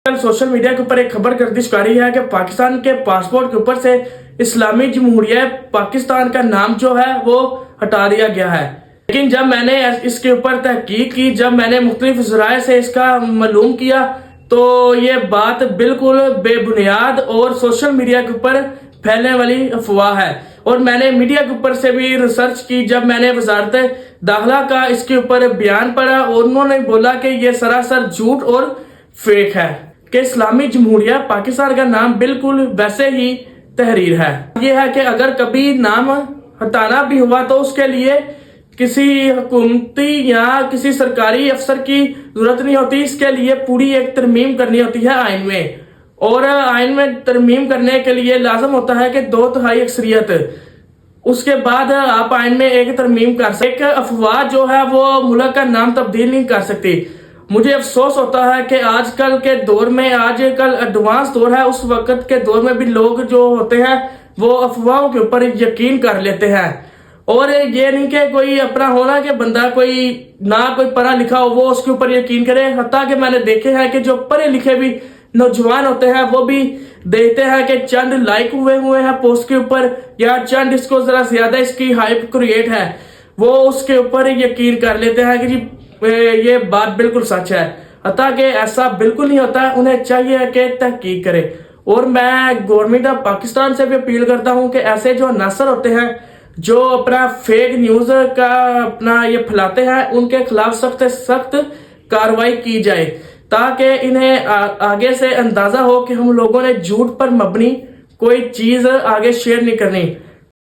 Social media के ऊपर एक खबर गर्दिश कर रही है कि पाकिस्तान के पासपोर्ट के ऊपर से इस्लामी जमहूरिया पाकिस्तान का नाम जो है वो हटा दिया गया है। लेकिन जब मैंने इसके ऊपर तहकीक की, जब मैंने मुख्तलिफ ज़राए से इसका मालूम किया, तो ये बात बिल्कुल बेबुनियाद और सोशल मीडिया के ऊपर फैलने वाली अफवाह है। और मैंने मीडिया के ऊपर से भी रिसर्च की। जब मैंने वजारत दाखिला का इसके ऊपर बयान पढ़ा और उन्होंने बोला कि ये सरासर झूठ और फेक है कि इस्लामी जमहूरिया पाकिस्तान का नाम बिल्कुल वैसे ही तहरीर है। ये है कि अगर कभी नाम हटाना भी हुआ तो उसके लिए किसी हुकूमती या किसी सरकारी अफसर की जरूरत नहीं होती। इसके लिए पूरी एक तरमीम करनी होती है आइन में, और आइन में तरमीम करने के लिए लाजम होता है कि 2/3 अक्सरियत, उसके बाद आप आइन में एक तरमीम कर सकते। एक अफवाह जो है वो मुल्क का नाम तब्दील नहीं कर सकती। मुझे अफसोस होता है कि आजकल के दौर में, आजकल एडवांस दौर है, उस वक्त के दौर में भी लोग जो होते हैं वो अफवाहों के ऊपर यकीन कर लेते हैं। और ये नहीं कि कोई अपना होना कि बंदा कोई ना कोई पढ़ा लिखा हो वो उसके ऊपर यकीन करे। हत्ता कि मैंने देखे हैं कि जो पढ़े लिखे भी नौजवान होते हैं वो भी देखते हैं कि चंद लाइक हुए हैं पोस्ट के ऊपर, या चंद इसको जरा ज्यादा इसकी हाइप क्रिएट है, वो उसके ऊपर यकीन कर लेते हैं कि जी ये बात बिल्कुल सच है। हत्ता कि ऐसा बिल्कुल नहीं होता। उन्हें चाहिए कि तहकीक करे। और मैं गवर्नमेंट ऑफ पाकिस्तान से भी अपील करता हूँ कि ऐसे जो नासर होते हैं जो अपना फेक न्यूज का अपना ये फैलाते हैं, उनके खिलाफ सख्त से सख्त कार्रवाई की जाए, ताकि इन्हें आगे से अंदाजा हो कि हम लोगों ने झूठ पर मबनी कोई चीज आगे शेयर नहीं करनी।